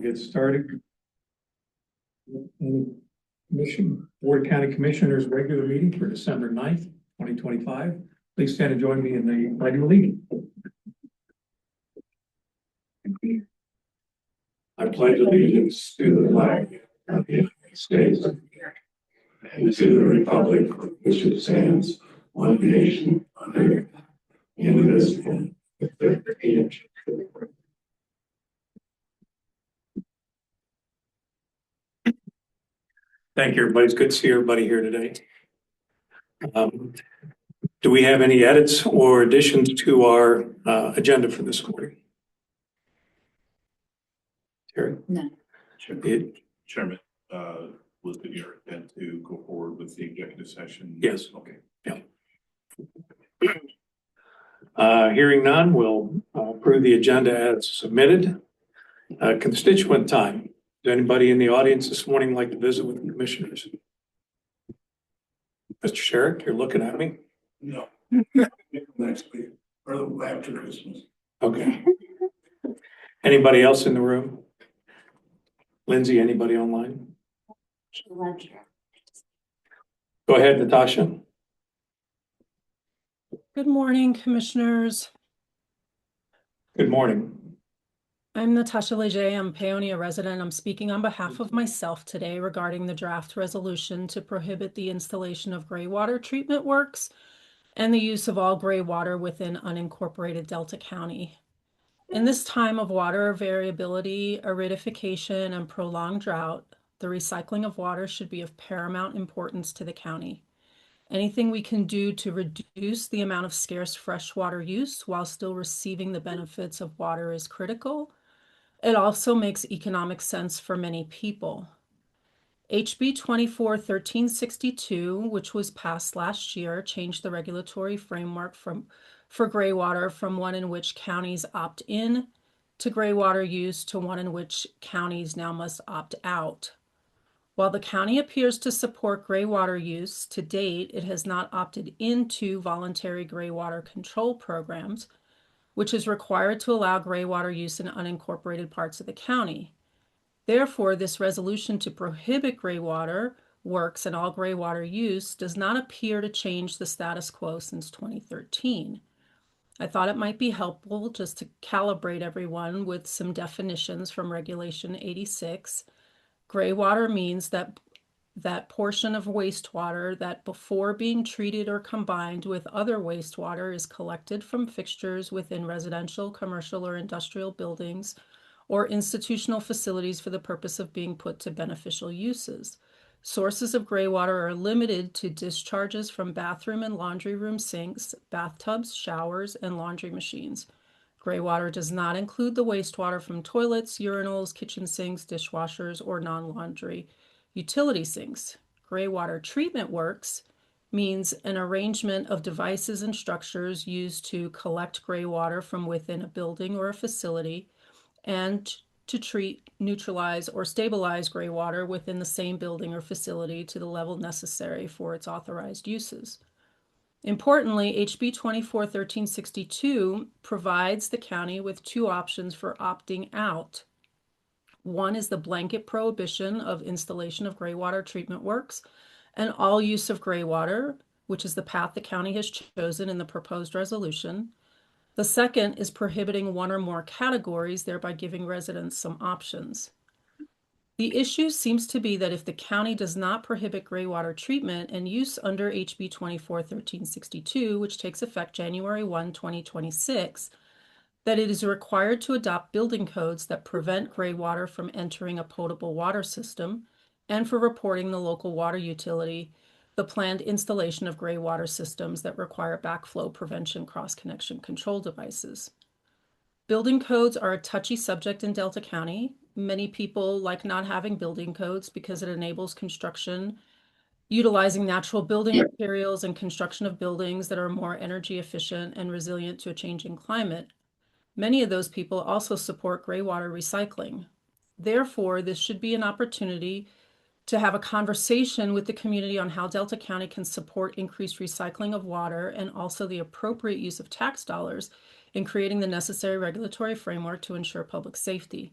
Get started. Board of County Commissioners regular meeting for December 9th, 2025. Please stand and join me in the pledge of allegiance. I pledge allegiance to the flag of the United States and to the republic for which it stands, one nation under God, indivisible, with liberty and justice. Thank you, everybody. It's good to see everybody here today. Do we have any edits or additions to our agenda for this morning? Terry? No. Chairman, was it your intent to go forward with the executive session? Yes. Okay. Yeah. Hearing none, we'll approve the agenda as submitted. Constituent time. Does anybody in the audience this morning like to visit with the commissioners? Mr. Sherrick, you're looking at me. No. Next week or after Christmas. Okay. Anybody else in the room? Lindsay, anybody online? Go ahead, Natasha. Good morning, commissioners. Good morning. I'm Natasha Leger. I'm a Paonia resident. I'm speaking on behalf of myself today regarding the draft resolution to prohibit the installation of gray water treatment works and the use of all gray water within unincorporated Delta County. In this time of water variability, aridification, and prolonged drought, the recycling of water should be of paramount importance to the county. Anything we can do to reduce the amount of scarce freshwater use while still receiving the benefits of water is critical. It also makes economic sense for many people. HB 24-1362, which was passed last year, changed the regulatory framework for gray water from one in which counties opt in to gray water use to one in which counties now must opt out. While the county appears to support gray water use, to date, it has not opted into voluntary gray water control programs, which is required to allow gray water use in unincorporated parts of the county. Therefore, this resolution to prohibit gray water works and all gray water use does not appear to change the status quo since 2013. I thought it might be helpful just to calibrate everyone with some definitions from Regulation 86. Gray water means that portion of wastewater that before being treated or combined with other wastewater is collected from fixtures within residential, commercial, or industrial buildings or institutional facilities for the purpose of being put to beneficial uses. Sources of gray water are limited to discharges from bathroom and laundry room sinks, bathtubs, showers, and laundry machines. Gray water does not include the wastewater from toilets, urinals, kitchen sinks, dishwashers, or non-laundry utility sinks. Gray water treatment works means an arrangement of devices and structures used to collect gray water from within a building or a facility and to treat, neutralize, or stabilize gray water within the same building or facility to the level necessary for its authorized uses. Importantly, HB 24-1362 provides the county with two options for opting out. One is the blanket prohibition of installation of gray water treatment works and all use of gray water, which is the path the county has chosen in the proposed resolution. The second is prohibiting one or more categories, thereby giving residents some options. The issue seems to be that if the county does not prohibit gray water treatment and use under HB 24-1362, which takes effect January 1, 2026, that it is required to adopt building codes that prevent gray water from entering a potable water system and for reporting the local water utility the planned installation of gray water systems that require backflow prevention cross-connection control devices. Building codes are a touchy subject in Delta County. Many people like not having building codes because it enables construction utilizing natural building materials and construction of buildings that are more energy efficient and resilient to a changing climate. Many of those people also support gray water recycling. Therefore, this should be an opportunity to have a conversation with the community on how Delta County can support increased recycling of water and also the appropriate use of tax dollars in creating the necessary regulatory framework to ensure public safety.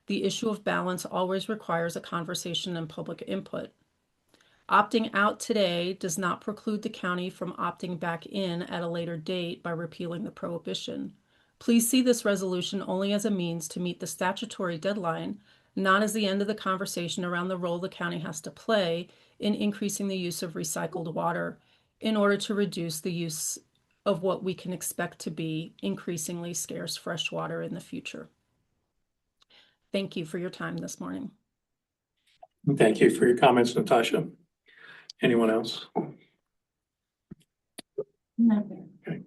The issue of balance always requires a conversation and public input. Opting out today does not preclude the county from opting back in at a later date by repealing the prohibition. Please see this resolution only as a means to meet the statutory deadline, not as the end of the conversation around the role the county has to play in increasing the use of recycled water in order to reduce the use of what we can expect to be increasingly scarce fresh water in the future. Thank you for your time this morning. Thank you for your comments, Natasha. Anyone else? Okay.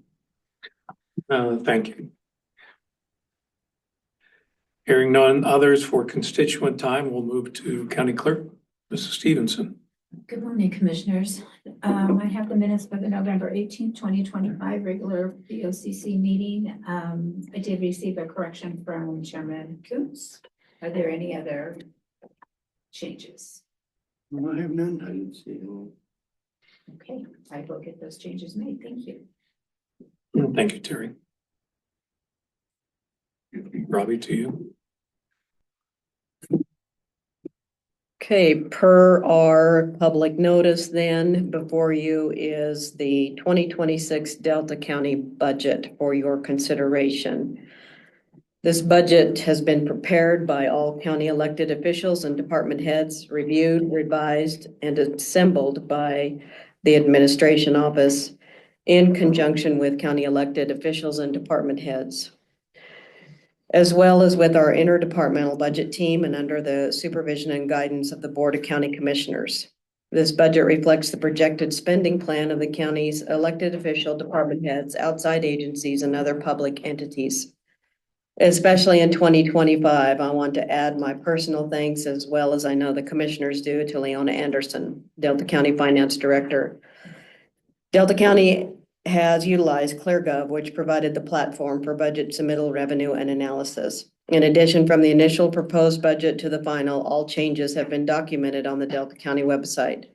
Thank you. Hearing none others for constituent time, we'll move to County Clerk, Mrs. Stevenson. Good morning, Commissioners. I have the minutes for the November 18th, 2025 regular BOCC meeting. I did receive a correction from Chairman Coots. Are there any other changes? I have none. I didn't see them. Okay, I will get those changes made. Thank you. Thank you, Terry. Robbie, to you. Okay, per our public notice then, before you is the 2026 Delta County budget for your consideration. This budget has been prepared by all county elected officials and department heads, reviewed, revised, and assembled by the administration office in conjunction with county elected officials and department heads, as well as with our interdepartmental budget team and under the supervision and guidance of the Board of County Commissioners. This budget reflects the projected spending plan of the county's elected official department heads, outside agencies, and other public entities. Especially in 2025, I want to add my personal thanks, as well as I know the commissioners do, to Leona Anderson, Delta County Finance Director. Delta County has utilized ClearGov, which provided the platform for budget submittal, revenue, and analysis. In addition, from the initial proposed budget to the final, all changes have been documented on the Delta County website.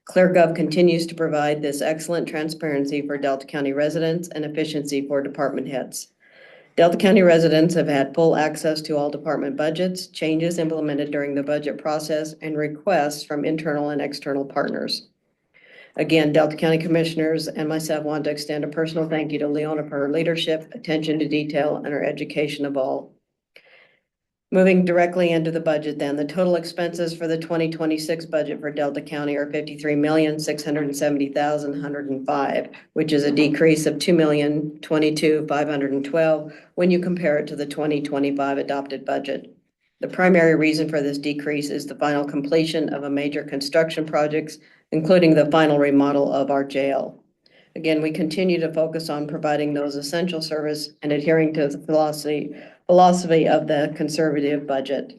ClearGov continues to provide this excellent transparency for Delta County residents and efficiency for department heads. Delta County residents have had full access to all department budgets, changes implemented during the budget process, and requests from internal and external partners. Again, Delta County Commissioners and myself want to extend a personal thank you to Leona for her leadership, attention to detail, and her education of all. Moving directly into the budget then, the total expenses for the 2026 budget for Delta County are $53,670,105, which is a decrease of $2,022,512 when you compare it to the 2025 adopted budget. The primary reason for this decrease is the final completion of a major construction projects, including the final remodel of our jail. Again, we continue to focus on providing those essential service and adhering to the philosophy of the conservative budget.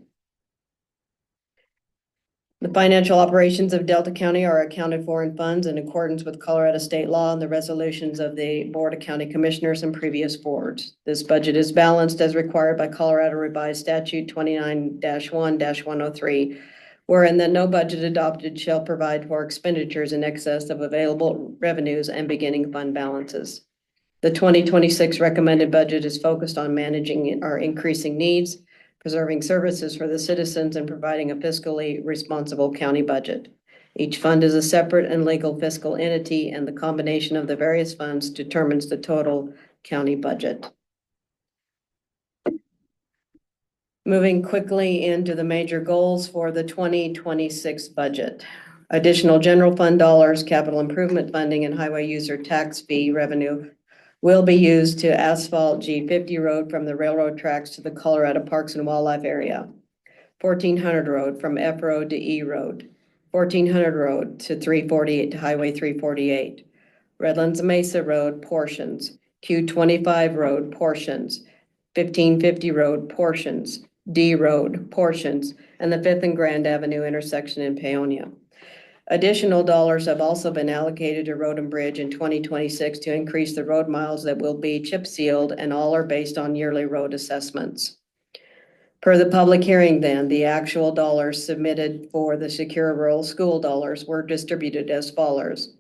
The financial operations of Delta County are accounted for in funds in accordance with Colorado state law and the resolutions of the Board of County Commissioners and previous boards. This budget is balanced as required by Colorado Revised Statute 29-1-103, wherein that no budget adopted shall provide for expenditures in excess of available revenues and beginning fund balances. The 2026 recommended budget is focused on managing our increasing needs, preserving services for the citizens, and providing a fiscally responsible county budget. Each fund is a separate and legal fiscal entity, and the combination of the various funds determines the total county budget. Moving quickly into the major goals for the 2026 budget. Additional general fund dollars, capital improvement funding, and highway user tax fee revenue will be used to asphalt G50 road from the railroad tracks to the Colorado Parks and Wildlife area, 1400 road from F road to E road, 1400 road to 348 to Highway 348, Redlands Mesa road portions, Q25 road portions, 1550 road portions, D road portions, and the 5th and Grand Avenue intersection in Paonia. Additional dollars have also been allocated to Road and Bridge in 2026 to increase the road miles that will be chip sealed, and all are based on yearly road assessments. Per the public hearing then, the actual dollars submitted for the Secure Rural School dollars were distributed as follows.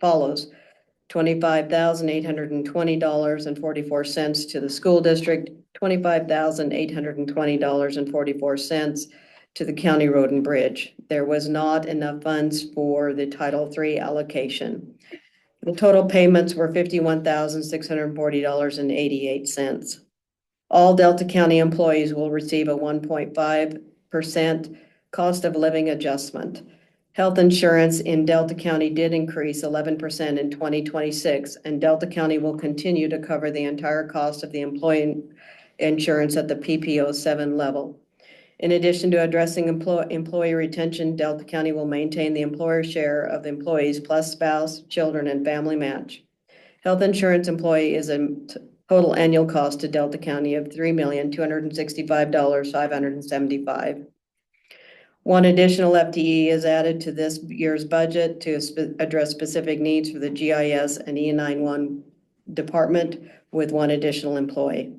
$25,820.44 to the school district, $25,820.44 to the county road and bridge. There was not enough funds for the Title III allocation. The total payments were $51,640.88. All Delta County employees will receive a 1.5% cost of living adjustment. Health insurance in Delta County did increase 11% in 2026, and Delta County will continue to cover the entire cost of the employee insurance at the PPO 7 level. In addition to addressing employee retention, Delta County will maintain the employer share of employees plus spouse, children, and family match. Health insurance employee is a total annual cost to Delta County of $3,265,575. One additional FTE is added to this year's budget to address specific needs for the GIS and E91 department with one additional employee.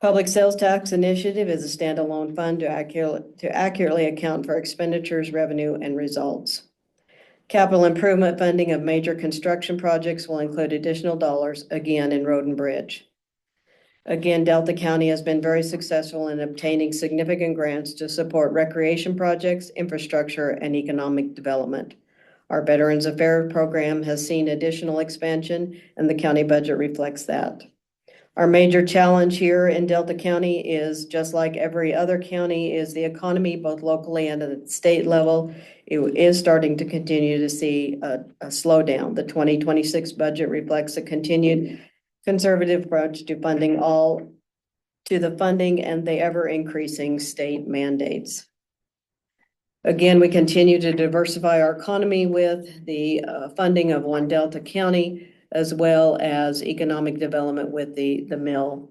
Public Sales Tax Initiative is a standalone fund to accurately account for expenditures, revenue, and results. Capital improvement funding of major construction projects will include additional dollars, again, in road and bridge. Again, Delta County has been very successful in obtaining significant grants to support recreation projects, infrastructure, and economic development. Our Veterans Affairs program has seen additional expansion, and the county budget reflects that. Our major challenge here in Delta County is, just like every other county, is the economy, both locally and at the state level. It is starting to continue to see a slowdown. The 2026 budget reflects a continued conservative approach to funding and the ever-increasing state mandates. Again, we continue to diversify our economy with the funding of One Delta County, as well as economic development with the mill.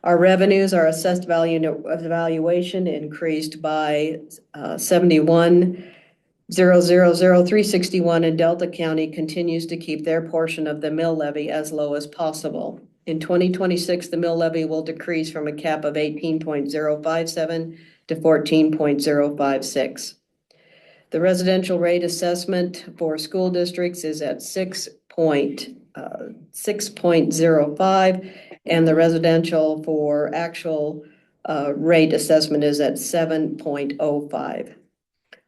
Our revenues, our assessed valuation increased by 71,000,361, and Delta County continues to keep their portion of the mill levy as low as possible. In 2026, the mill levy will decrease from a cap of 18.057 to 14.056. The residential rate assessment for school districts is at 6.05, and the residential for actual rate assessment is at 7.05.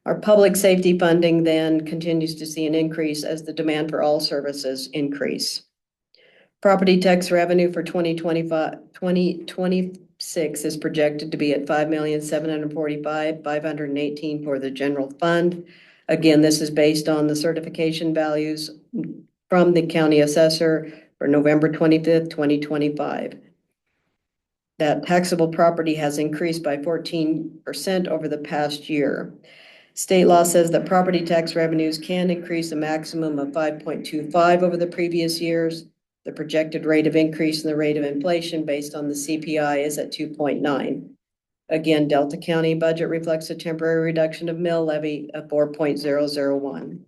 Our public safety funding then continues to see an increase as the demand for all services increase. Property tax revenue for 2026 is projected to be at $5,745,518 for the general fund. Again, this is based on the certification values from the county assessor for November 25th, 2025. That taxable property has increased by 14% over the past year. State law says that property tax revenues can increase a maximum of 5.25 over the previous years. The projected rate of increase in the rate of inflation based on the CPI is at 2.9. Again, Delta County budget reflects a temporary reduction of mill levy of 4.001.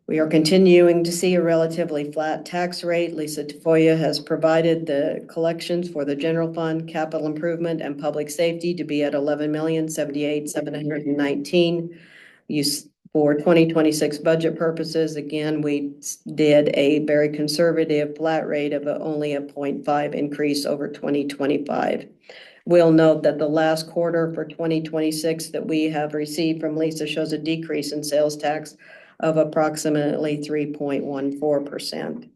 We are continuing to see a relatively flat tax rate. Lisa Tafoya has provided the collections for the general fund, capital improvement, and public safety to be at $11,078,719. For 2026 budget purposes, again, we did a very conservative flat rate of only a 0.5 increase over 2025. We'll note that the last quarter for 2026 that we have received from Lisa shows a decrease in sales tax of approximately 3.14%.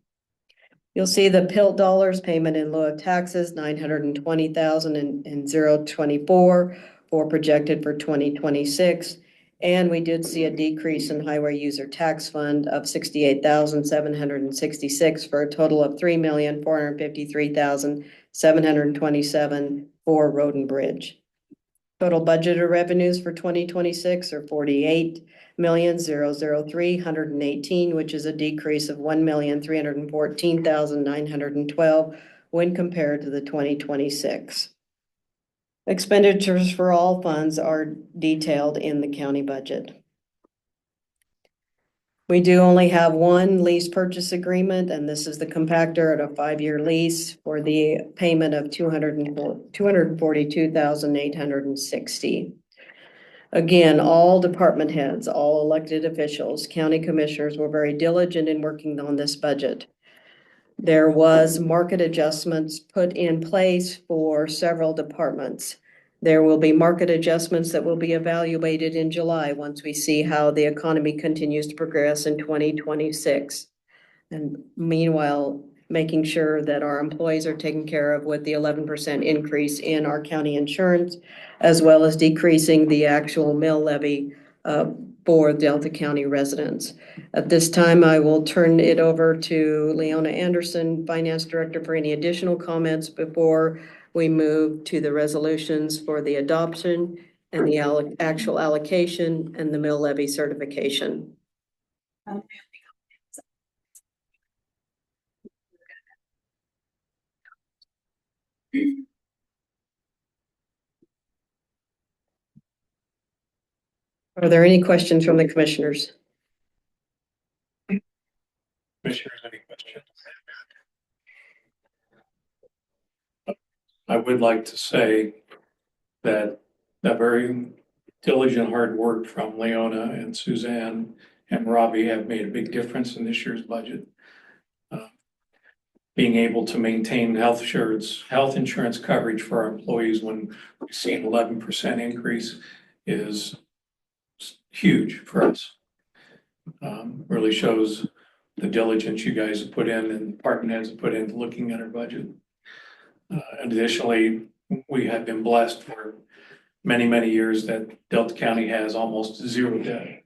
You'll see the PILT dollars, payment in lieu of taxes, $920,024 for projected for 2026. And we did see a decrease in highway user tax fund of $68,766 for a total of $3,453,727 for road and bridge. Total budgeted revenues for 2026 are $48,003,118, which is a decrease of $1,314,912 when compared to the 2026. Expenditures for all funds are detailed in the county budget. We do only have one lease purchase agreement, and this is the compactor at a 5-year lease for the payment of $242,860. Again, all department heads, all elected officials, county commissioners were very diligent in working on this budget. There was market adjustments put in place for several departments. There will be market adjustments that will be evaluated in July once we see how the economy continues to progress in 2026. And meanwhile, making sure that our employees are taken care of with the 11% increase in our county insurance, as well as decreasing the actual mill levy for Delta County residents. At this time, I will turn it over to Leona Anderson, Finance Director, for any additional comments before we move to the resolutions for the adoption and the actual allocation and the mill levy certification. Are there any questions from the commissioners? Commissioners, any questions? I would like to say that the very diligent hard work from Leona and Suzanne and Robbie have made a big difference in this year's budget. Being able to maintain health insurance coverage for our employees when we see an 11% increase is huge for us. Really shows the diligence you guys have put in and department heads have put into looking at our budget. Additionally, we have been blessed for many, many years that Delta County has almost zero debt.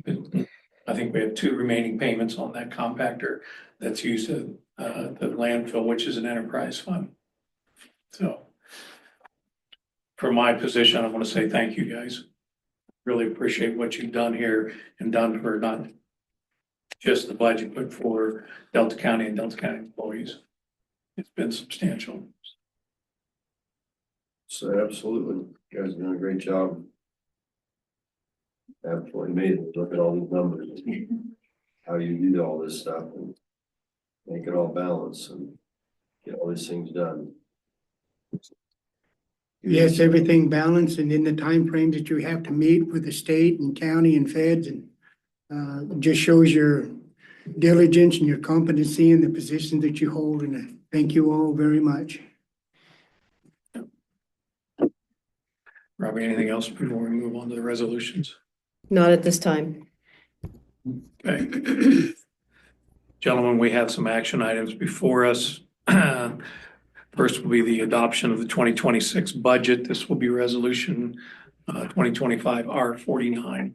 I think we have 2 remaining payments on that compactor that's used at the landfill, which is an enterprise fund. So from my position, I want to say thank you guys. Really appreciate what you've done here and done for not just the budget, but for Delta County and Delta County employees. It's been substantial. So absolutely, you guys are doing a great job. Absolutely amazing. Look at all these numbers, how you do all this stuff and make it all balance and get all these things done. Yes, everything balanced and in the time frame that you have to meet with the state and county and feds, and just shows your diligence and your competency in the position that you hold. And I thank you all very much. Robbie, anything else before we move on to the resolutions? Not at this time. Okay. Gentlemen, we have some action items before us. First will be the adoption of the 2026 budget. This will be resolution 2025 R49.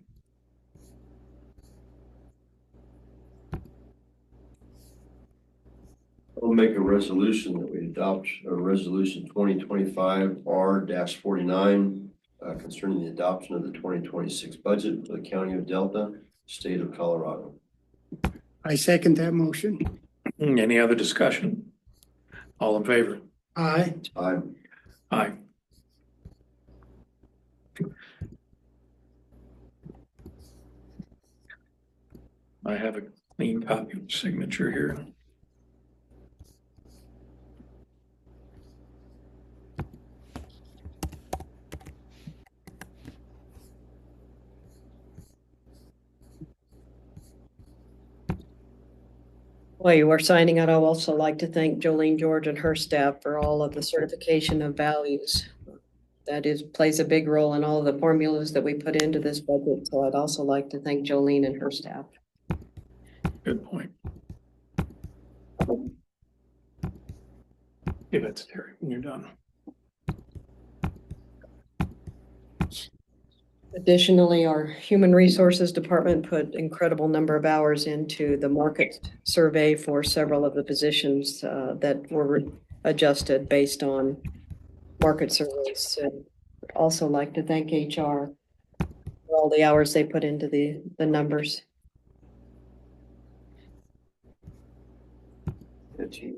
I'll make a resolution that we adopt a resolution 2025 R-49 concerning the adoption of the 2026 budget for the County of Delta, State of Colorado. I second that motion. Any other discussion? All in favor? Aye. Aye. Aye. I have a clean copy of the signature here. While you are signing it, I'd also like to thank Jolene George and her staff for all of the certification of values. That plays a big role in all the formulas that we put into this budget. So I'd also like to thank Jolene and her staff. Good point. Give it to Terry when you're done. Additionally, our Human Resources Department put incredible number of hours into the market survey for several of the positions that were adjusted based on market surveys. So I'd also like to thank HR for all the hours they put into the numbers. The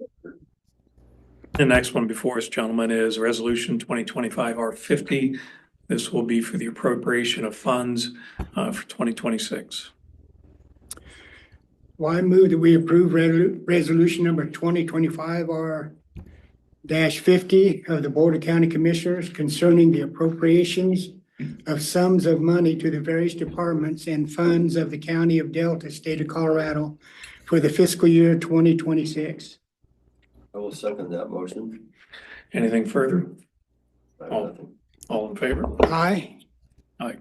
next one before us, gentlemen, is Resolution 2025 R50. This will be for the appropriation of funds for 2026. Well, I move that we approve resolution number 2025 R-50 of the Board of County Commissioners concerning the appropriations of sums of money to the various departments and funds of the County of Delta, State of Colorado for the fiscal year 2026. I will second that motion. Anything further? I have Oh. nothing. All in favor? Aye. Aye.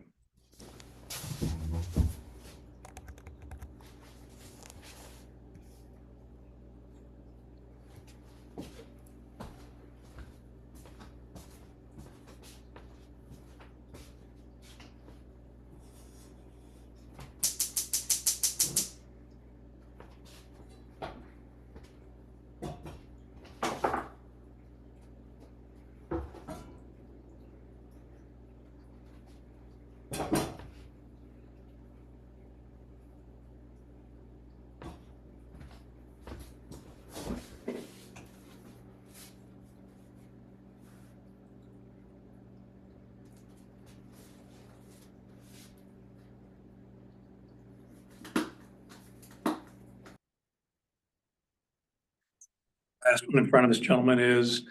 Last one in front of this gentleman is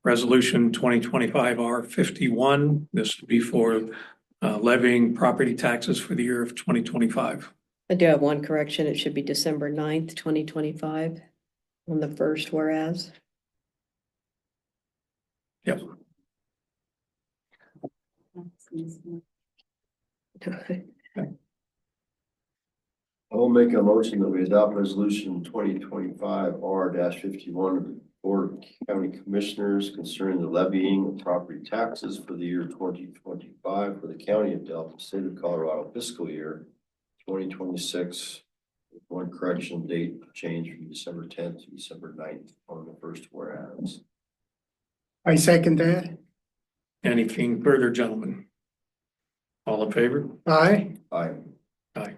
Resolution 2025 R51. This would be for levying property taxes for the year of 2025. I do have one correction. It should be December 9th, 2025 on the first whereas. Yep. I will make a motion that we adopt resolution 2025 R-51 of the Board of County Commissioners concerning the levying of property taxes for the year 2025 for the County of Delta, State of Colorado fiscal year 2026. With one correction, date change from December 10th to December 9th on the first whereas. I second that. Anything further, gentlemen? All in favor? Aye. Aye. Aye.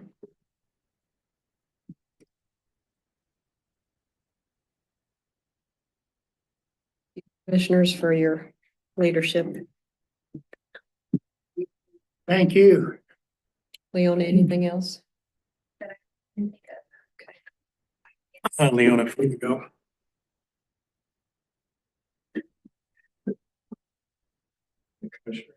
Commissioners for your leadership. Thank you. Leona, anything else? Leona, free to go. Commissioner.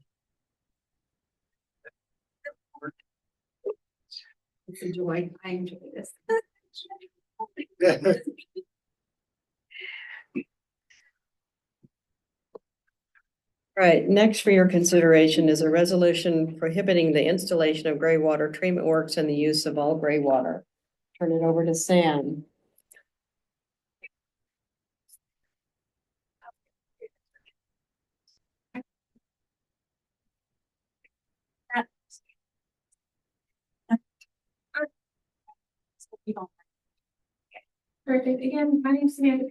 It's a joy. I enjoy this. Right, next for your consideration is a resolution prohibiting the installation of gray water treatment works and the use of all gray water. Turn it over to Sam. Perfect. Again, my name is Samantha.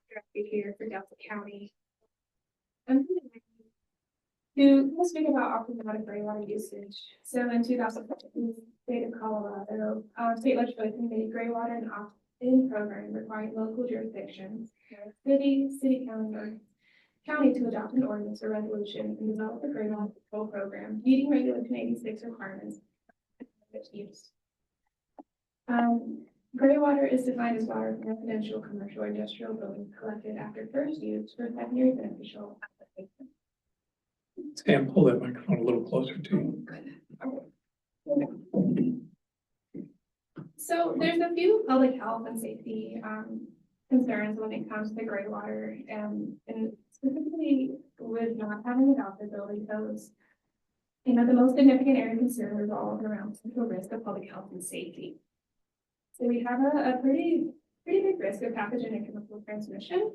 Director here for Delta County. Let's speak about optimal gray water usage. So in 2015, state of Colorado, state legislature made gray water an opt-in program requiring local jurisdictions, city, county, or county to adopt an ordinance or resolution and develop a gray water control program meeting Regulation 86 requirements. Use. Gray water is defined as water from residential, commercial, or industrial buildings collected after first use for secondary beneficial application. Sam, pull that microphone a little closer to you. So there's a few public health and safety concerns when it comes to gray water, and specifically with not having adopted building codes. The most significant area of concern revolves around potential risk of public health and safety. So we have a pretty big risk of pathogen and chemical transmission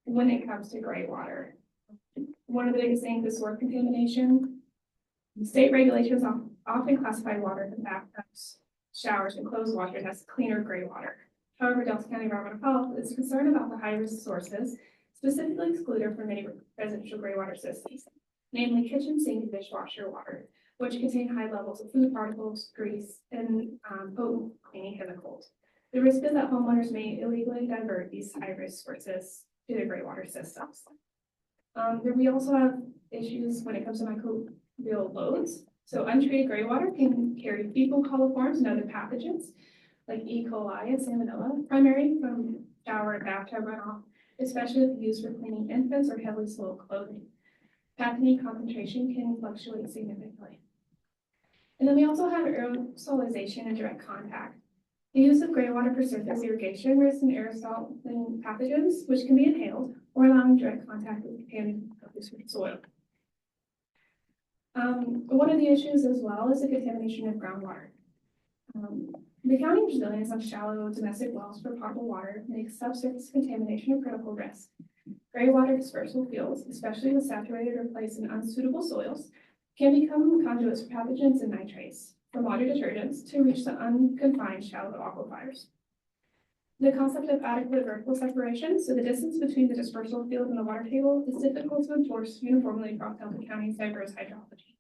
when it comes to gray water. One of the biggest things is source contamination. State regulations often classify water from bathtubs, showers, and clothes washers as cleaner gray water. However, Delta County Environmental Health is concerned about the high-risk sources, specifically excluded from many residential gray water systems, namely kitchen sink and dishwasher water, which contain high levels of food particles, grease, and potent cleaning chemicals. The risk is that homeowners may illegally divert these high-risk sources to their gray water systems. We also have issues when it comes to microbial loads. So untreated gray water can carry fecal coliforms and other pathogens like E. coli and salmonella, primarily from shower and bathtub runoff, especially if used for cleaning infants or heavily soiled clothing. pathogen concentration can fluctuate significantly. And then we also have aerosolization and direct contact. The use of gray water for surface irrigation risks an aerosol and pathogens, which can be inhaled or allowing direct contact with contaminated soil. One of the issues as well is the contamination of groundwater. The county's resilience on shallow domestic wells for potable water makes subsurface contamination a critical risk. Gray water dispersal fields, especially with saturated or placed in unsuitable soils, can become conduits for pathogens and nitrates from water detergents to reach the unconfined shallow aquifers. The concept of adequate vertical separation, so the distance between the dispersal field and the water table, is difficult to enforce uniformly across Delta County's diverse hydrology.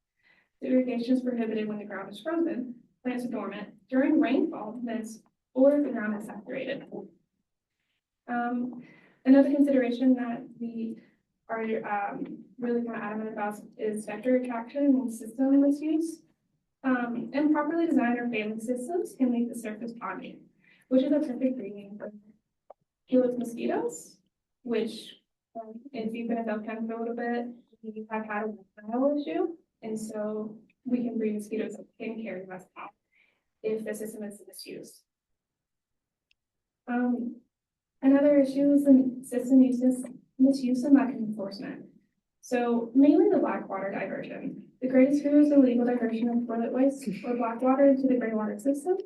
The irrigation is prohibited when the ground is frozen, plants are dormant, during rainfall events, or if the ground is saturated. Another consideration that we are really kind of adamant about is vector attraction and system misuse. Improperly designed or failing systems can lead to surface ponding, which is a perfect breeding for Helix mosquitoes, which, if you've been in Delta County for a little bit, we have had a Nile issue, and so we can breed mosquitoes that can carry West Nile if the system is misused. Another issue is the system misuse and lack of enforcement. So mainly the black water diversion. The greatest fear is the illegal diversion of toilet waste or black water into the gray water system,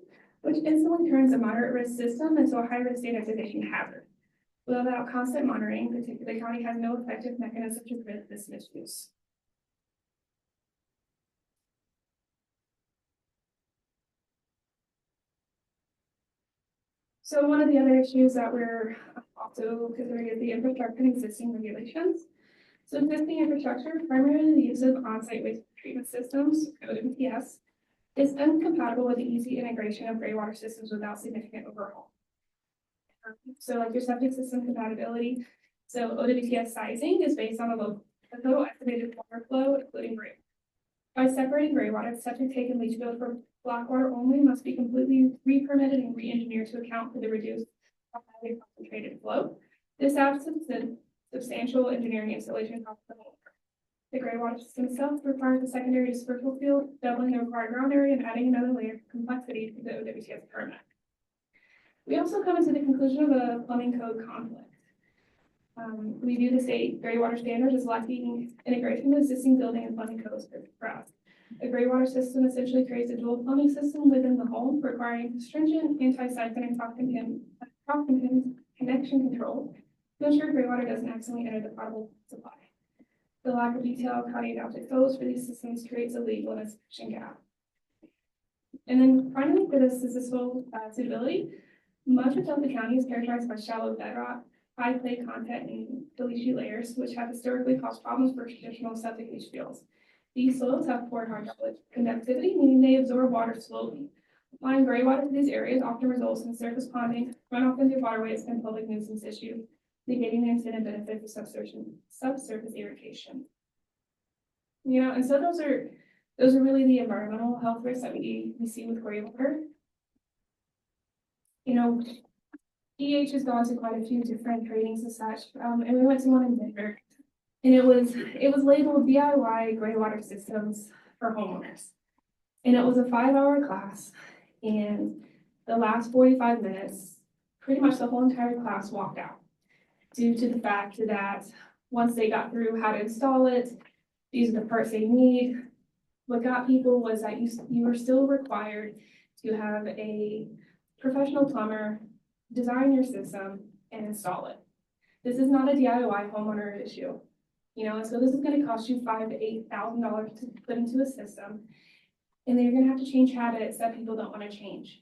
which instantly turns a moderate risk system into a high risk standardization hazard. Without constant monitoring, the county has no effective mechanism to prevent this misuse. So one of the other issues that we're also considering is the infrastructure and existing regulations. So existing infrastructure, primarily the use of on-site waste treatment systems, OWTS, is incompatible with the easy integration of gray water systems without significant overhaul. So like your septic system compatibility. So OWTS sizing is based on the total estimated water flow, including gray. By separating gray water, septic tank and leach field for black water only must be completely re-permitted and re-engineered to account for the reduced highly concentrated flow. This absence in substantial engineering installation costs the whole. The gray water system itself requires a secondary dispersal field, doubling the required ground area and adding another layer of complexity to the OWTS permit. We also come to the conclusion of a plumbing code conflict. We view the state gray water standards as lacking integration with existing building and plumbing codes for us. A gray water system essentially creates a dual plumbing system within the home, requiring stringent anti-siphon and cross connection control to ensure gray water doesn't accidentally enter the potable supply. The lack of detail county adopted codes for these systems creates a legal and inspection gap. And then finally, for the statistical suitability, much of Delta County is characterized by shallow bedrock, high clay content, and caliche layers, which have historically caused problems for traditional septic leach fields. These soils have poor hydraulic conductivity, meaning they absorb water slowly. Applying gray water to these areas often results in surface ponding, runoff into waterways, and public nuisance issue, negating the intended benefit of subsurface irrigation. You know, and so those are really the environmental health risks that we see with gray water. You know, EH has gone to quite a few different trainings and such, and we went to one in Denver, and it was labeled DIY gray water systems for homeowners, and it was a 5-hour class, and the last 45 minutes, pretty much the whole entire class walked out due to the fact that once they got through how to install it, these are the parts they need. What got people was that you were still required to have a professional plumber design your system and install it. This is not a DIY homeowner issue, you know, so this is going to cost you $5,000 to $8,000 to put into a system, and then you're going to have to change habits that people don't want to change.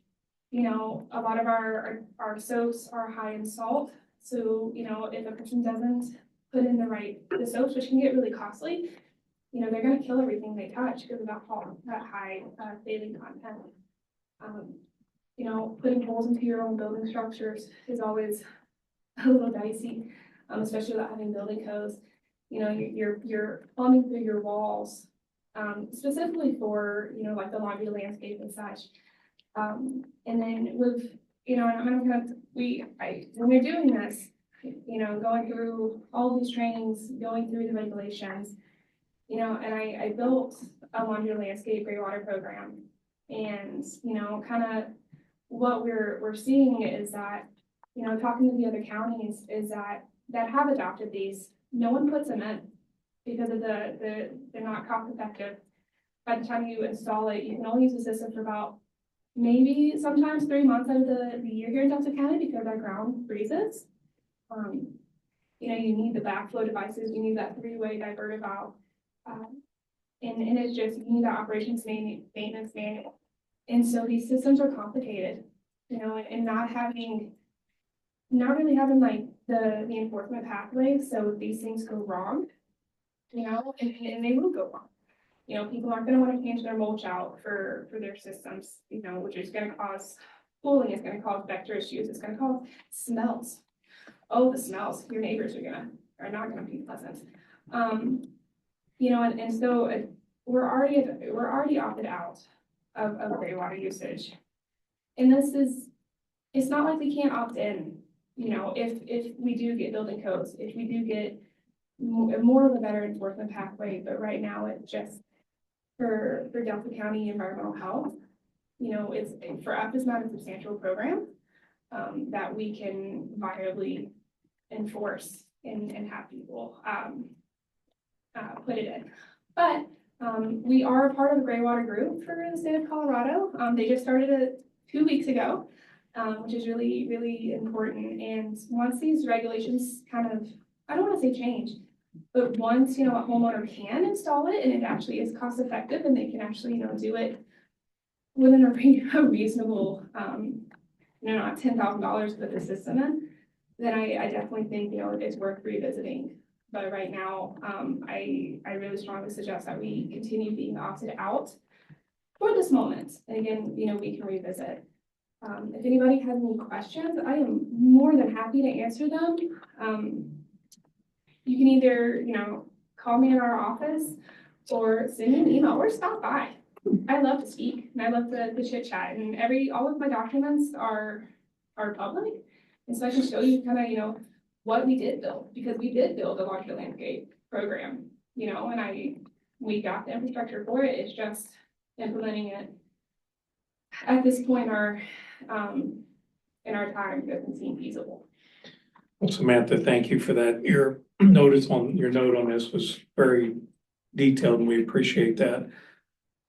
You know, a lot of our soaps are high in salt, so you know if a person doesn't put in the soaps, which can get really costly, you know they're going to kill everything they touch because of that high saline content. You know, putting holes into your own building structures is always a little dicey, especially without having building codes. You know, you're plumbing through your walls, specifically for, you know, like the laundry landscape and such. And then with, you know, when we're doing this, you know, going through all these trainings, going through the regulations, You know, and I built a laundry landscape gray water program. And, you know, kind of what we're seeing is that, you know, talking to the other counties is that have adopted these, no one puts them in because of they're not cost effective. By the time you install it, you can only use the system for about maybe sometimes 3 months out of the year here in Delta County because our ground freezes. You know, you need the backflow devices, you need that 3-way diverter valve. And it's just, you need that operations maintenance manual. And so these systems are complicated, you know, and not really having like the enforcement pathway. So these things go wrong, you know, and they will go wrong. You know, people aren't gonna wanna change their mulch out for their systems, you know, which is gonna cause pooling, it's gonna cause vector issues, it's gonna cause smells. Oh, the smells, your neighbors are not gonna be pleasant. You know, and so we're already opted out of gray water usage. And it's not like we can't opt in, you know, if we do get building codes, if we do get more of a better enforcement pathway, but right now it's just for Delta County environmental health, you know, for us, it's not a substantial program that we can viably enforce and have people put it in. But we are a part of the gray water group for the state of Colorado. They just started it 2 weeks ago, which is really, really important. And once these regulations kind of, I don't want to say change, but once, you know, a homeowner can install it and it actually is cost effective and they can actually, you know, do it within a reasonable, you know, not $10,000 to put the system in, then I definitely think, you know, it's worth revisiting. But right now, I really strongly suggest that we continue being opted out for this moment. And again, you know, we can revisit. If anybody has any questions, I am more than happy to answer them. You can either, you know, call me in our office or send me an email or stop by. I love to speak and I love the chit chat, and all of my documents are public. And so I can show you kind of, you know, what we did build, because we did build a laundry landscape program, you know, and we got the infrastructure for it. It's just implementing it at this point in our time doesn't seem feasible. Well, Samantha, thank you for that. Your note on this was very detailed and we appreciate that.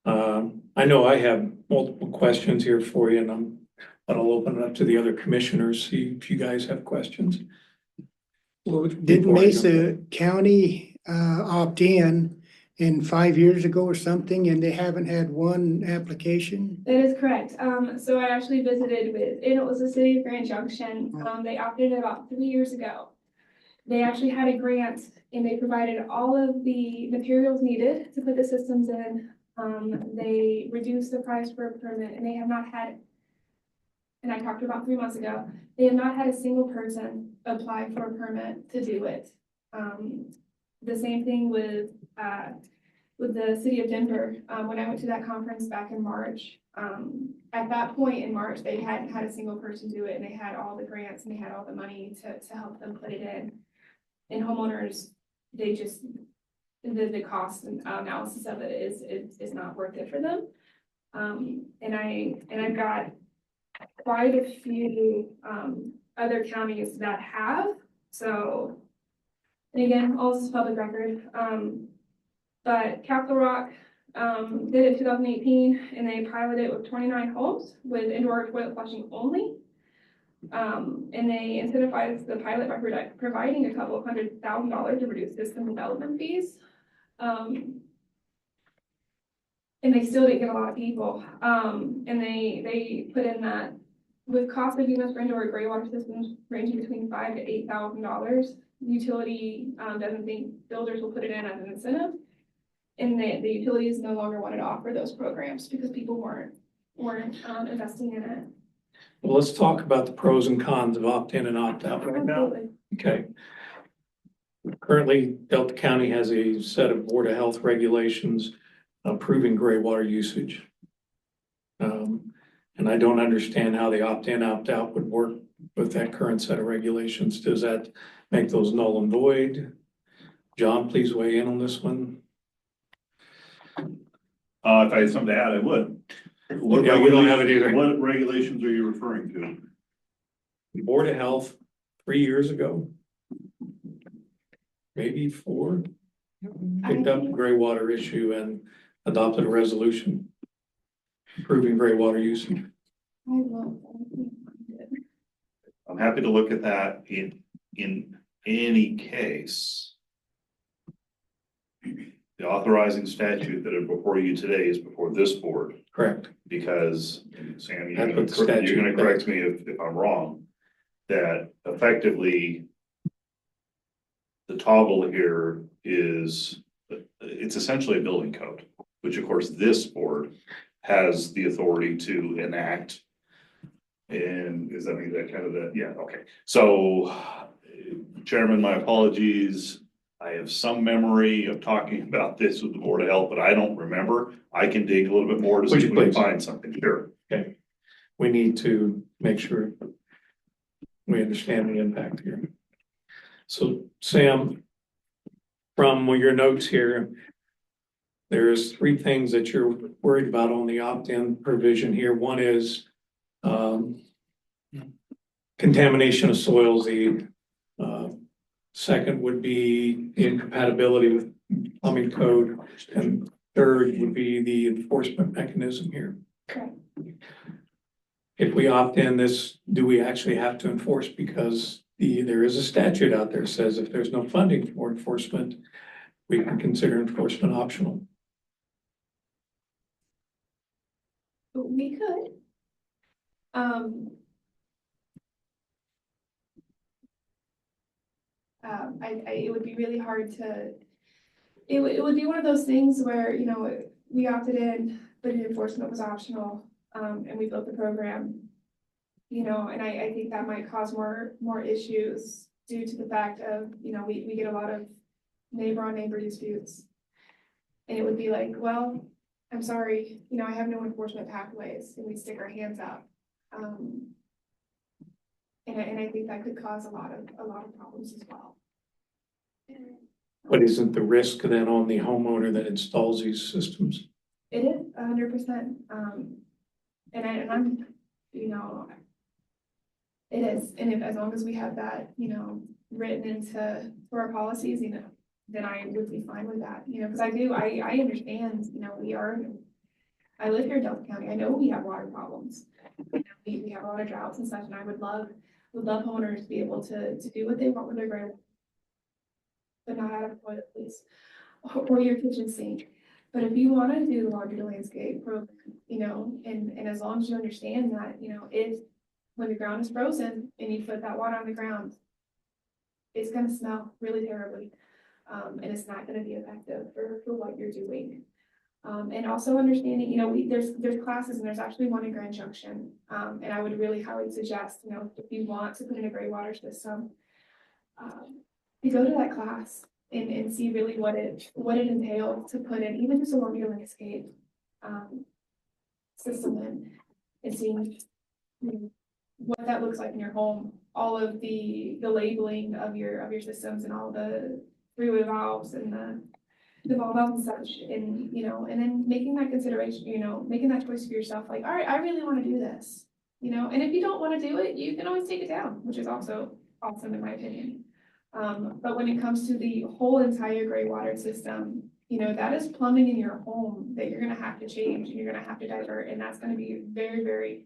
I know I have multiple questions here for you, but I'll open it up to the other commissioners, see if you guys have questions. Well, didn't Mesa County opt in 5 years ago or something, and they haven't had one application? That is correct. So I actually visited and it was the city of Grand Junction. They opted in about 3 years ago. They actually had a grant and they provided all of the materials needed to put the systems in. They reduced the price for a permit, and they have not had, and I talked about 3 months ago, they have not had a single person apply for a permit to do it. The same thing with the city of Denver. When I went to that conference back in March, at that point in March, they hadn't had a single person do it, and they had all the grants and they had all the money to help them put it in. And homeowners, they just, the cost and analysis of it is not worth it for them. And I've got quite a few other counties that have. So, and again, all this is public record. But Capital Rock did it in 2018, and they piloted it with 29 homes with indoor toilet flushing only. And they incentivized the pilot by providing a couple of $100,000 to reduce system development fees. And they still didn't get a lot of people. And they put in that with cost of units for indoor gray water systems ranging between $5,000 to $8,000, utility doesn't think builders will put it in as an incentive. And the utilities no longer wanted to offer those programs because people weren't investing in it. Well, let's talk about the pros and cons of opt-in and opt-out right now. Absolutely. Okay. Currently, Delta County has a set of Board of Health regulations approving gray water usage. And I don't understand how the opt-in, opt-out would work with that current set of regulations. Does that make those null and void? John, please weigh in on this one. If I had something to add, I would. What Yeah, we don't have it regulations- either. What regulations are you referring to? Board of Health, 3 years ago. Maybe 4, picked up the gray water issue and adopted a resolution approving gray water usage. I will. I'm happy to look at that in any case. The authorizing statute that are before you today is before this board, Correct. because Sam, That's what the statute you're gonna does. correct me if I'm wrong. That effectively. The toggle here is, it's essentially a building code, which of course this board has the authority to enact. And is that kind of the, yeah, okay. So Chairman, my apologies. I have some memory of talking about this with the Board of Health, but I don't remember. I can dig a little bit more to see Would if you we can please? find something. Sure. Okay. We need to make sure we understand the impact here. So Sam, from your notes here, there's 3 things that you're worried about on the opt-in provision here. One is contamination of soils. The second would be incompatibility with plumbing code. And third would be the enforcement mechanism here. Correct. If we opt in this, do we actually have to enforce? Because there is a statute out there that says if there's no funding for enforcement, we can consider enforcement optional. We could. It would be really hard to, it would be one of those things where, you know, we opted in, but the enforcement was optional, and we built the program. You know, and I think that might cause more issues due to the fact of, you know, we get a lot of neighbor on neighbor disputes. And it would be like, well, I'm sorry, you know, I have no enforcement pathways, and we stick our hands out. And I think that could cause a lot of problems as well. But isn't the risk then on the homeowner that installs these systems? It is 100%. And I'm, you know, it is. And if, as long as we have that, you know, written into our policies, you know, then I would be fine with that, you know, because I understand, you know, I live here in Delta County. I know we have water problems. We have a lot of droughts and such, and I would love homeowners to be able to do what they want with their ground, but not out of toilet, please, or your kitchen sink. But if you want to do the larger landscape program, you know, and as long as you understand that, you know, when the ground is frozen and you put that water on the ground, it's going to smell really terribly. And it's not going to be effective for what you're doing. And also understanding, you know, there's classes, and there's actually one in Grand Junction. And I would really highly suggest, you know, if you want to put in a gray water system, you go to that class and see really what it entails to put in, even just a larger landscape system in, and seeing, you know, what that looks like in your home, all of the labeling of your systems, and all the three-way valves and the ball valves and such, and, you know, and then making that consideration, you know, making that choice for yourself, like, all right, I really want to do this, you know, and if you don't want to do it, you can always take it down, which is also awesome in my opinion. But when it comes to the whole entire gray water system, you know, that is plumbing in your home that you're going to have to change, and you're going to have to divert, and that's going to be very, very,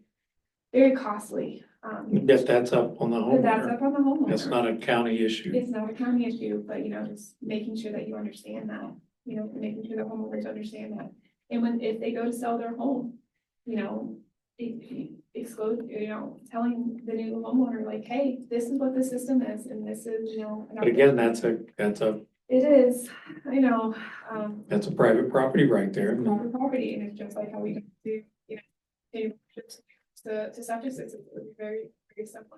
very costly. Yes, that's up on the But that's homeowner. up on the homeowner. That's not a county issue. It's not a county issue, but, you know, just making sure that you understand that, you know, making sure the homeowners understand that. And if they go to sell their home, you know, exclude, you know, telling the new homeowner, like, hey, this is what the system is, and this is, you know. But again, that's a It is, I know, that's a private property right there. private property, and it's just like how we do, you know, to septic systems, it would be very, very simple.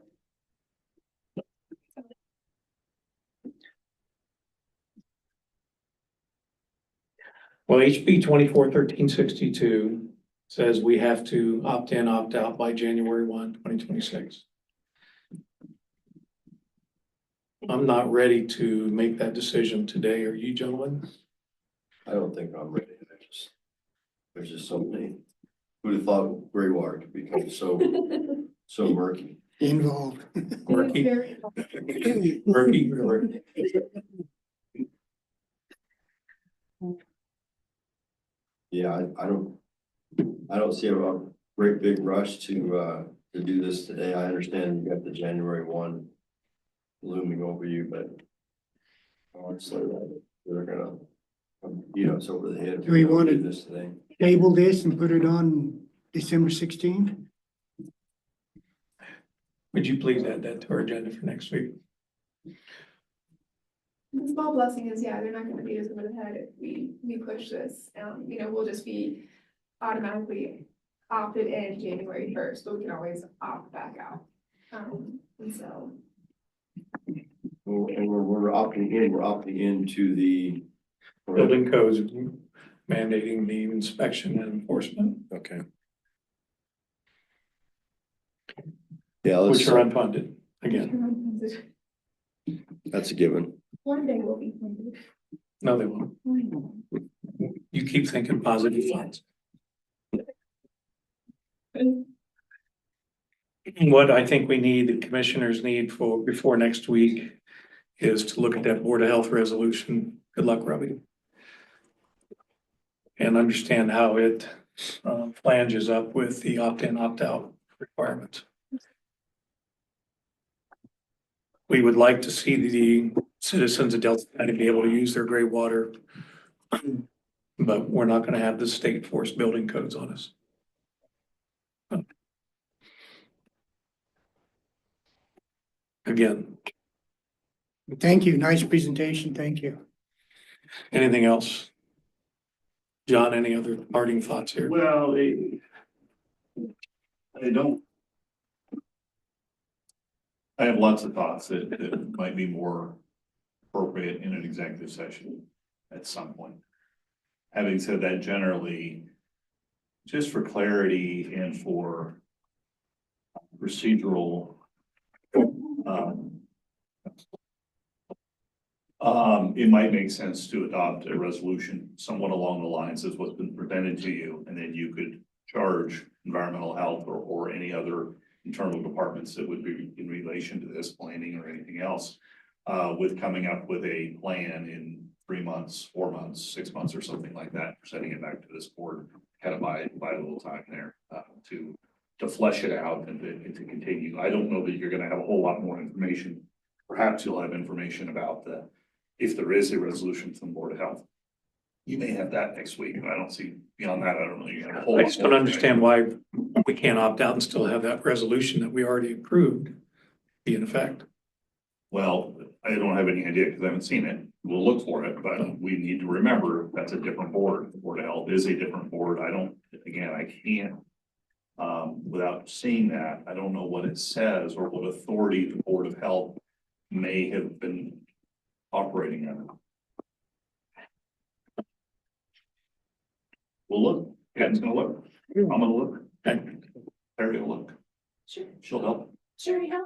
Well, HB 241362 says we have to opt in, opt out by January 1, 2026. I'm not ready to make that decision today. Are you, gentlemen? I don't think I'm ready. I just There's just so many. Who'd have thought gray water could become so murky? Involved. Murky. Very- Murky. Yeah, I don't see a great big rush to do this today. I understand you got the January 1 looming over you, but honestly, they're gonna beat us over the head. Do we if don't want to- do this today? Table this and put it on December 16th? Would you please add that to our agenda for next week? The small blessing is, yeah, they're not gonna beat us over the head if we push this. You know, we'll just be automatically opted in January 1st, but we can always opt back out. And so, Well, and we're opting into the. Building codes mandating the inspection and enforcement, Okay. Yeah, which are unfunded, again. that's a given. one day we'll be funded. No, they won't. You keep thinking positive thoughts. What I think we need, the commissioners need for, before next week, is to look at that Board of Health resolution. Good luck, Robbie. And understand how it flanges up with the opt-in, opt-out requirements. We would like to see the citizens of Delta County be able to use their gray water, but we're not gonna have the state force building codes on us. Again, Thank you. Nice presentation. Thank you. anything else? John, any other parting thoughts here? Well, I don't. I have lots of thoughts that might be more appropriate in an executive session at some point. Having said that, generally, just for clarity and for procedural, it might make sense to adopt a resolution somewhat along the lines of what's been presented to you, and then you could charge environmental health or any other internal departments that would be in relation to this planning or anything else, with coming up with a plan in 3 months, 4 months, 6 months, or something like that, sending it back to this board, kind of buy a little time there, to flesh it out and to continue. I don't know that you're gonna have a whole lot more information. Perhaps you'll have information about if there is a resolution from the Board of Health. You may have that next week, and I don't see beyond that, I don't know. You have a whole I lot just don't more understand why we can't opt out and still have that resolution that we already approved be in effect. Well, I don't have any idea because I haven't seen it. We'll look for it, but we need to remember that's a different board. The Board of Health is a different board. I can't. Without seeing that, I don't know what it says or what authority the Board of Health may have been operating under. We'll look. Ken's gonna look. I'm gonna look. Okay. They're gonna look. Sure, She'll help. sure, yeah.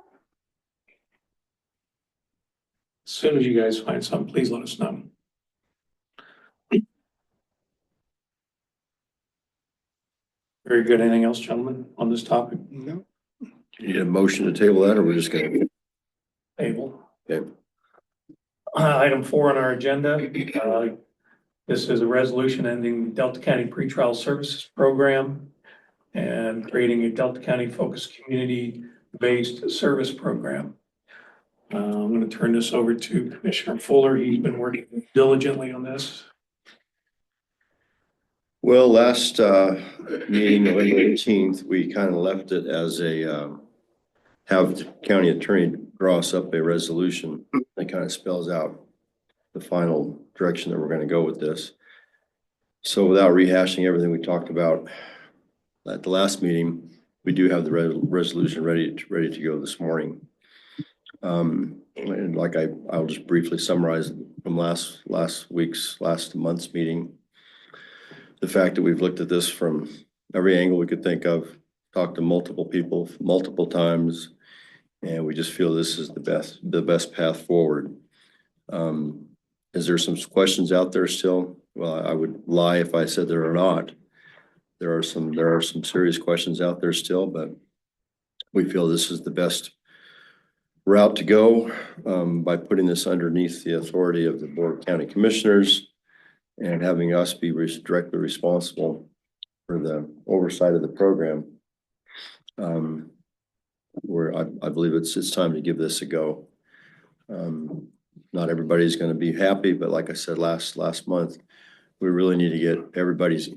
As soon as you guys find something, please let us know. Very good. Anything else, gentlemen, on this topic? No. You need a motion to table that, or we're just gonna? Table. Okay. Item 4 on our agenda. This is a resolution ending the Delta County Pretrial Services Program and creating a Delta County focused community-based service program. I'm going to turn this over to Commissioner Fuller. He's been working diligently on this. Well, last meeting, November 18th, we kind of left it as have the county attorney draw us up a resolution that kind of spells out the final direction that we're going to go with this. So without rehashing everything we talked about at the last meeting, we do have the resolution ready to go this morning. And like I'll just briefly summarize from last month's meeting. The fact that we've looked at this from every angle we could think of, talked to multiple people multiple times, and we just feel this is the best path forward. Is there some questions out there still? Well, I would lie if I said there are not. there are some serious questions out there still, but we feel this is the best route to go, by putting this underneath the authority of the Board of County Commissioners and having us be directly responsible for the oversight of the program. Where I believe it's time to give this a go. Not everybody's gonna be happy, but like I said last month, we really need to get everybody's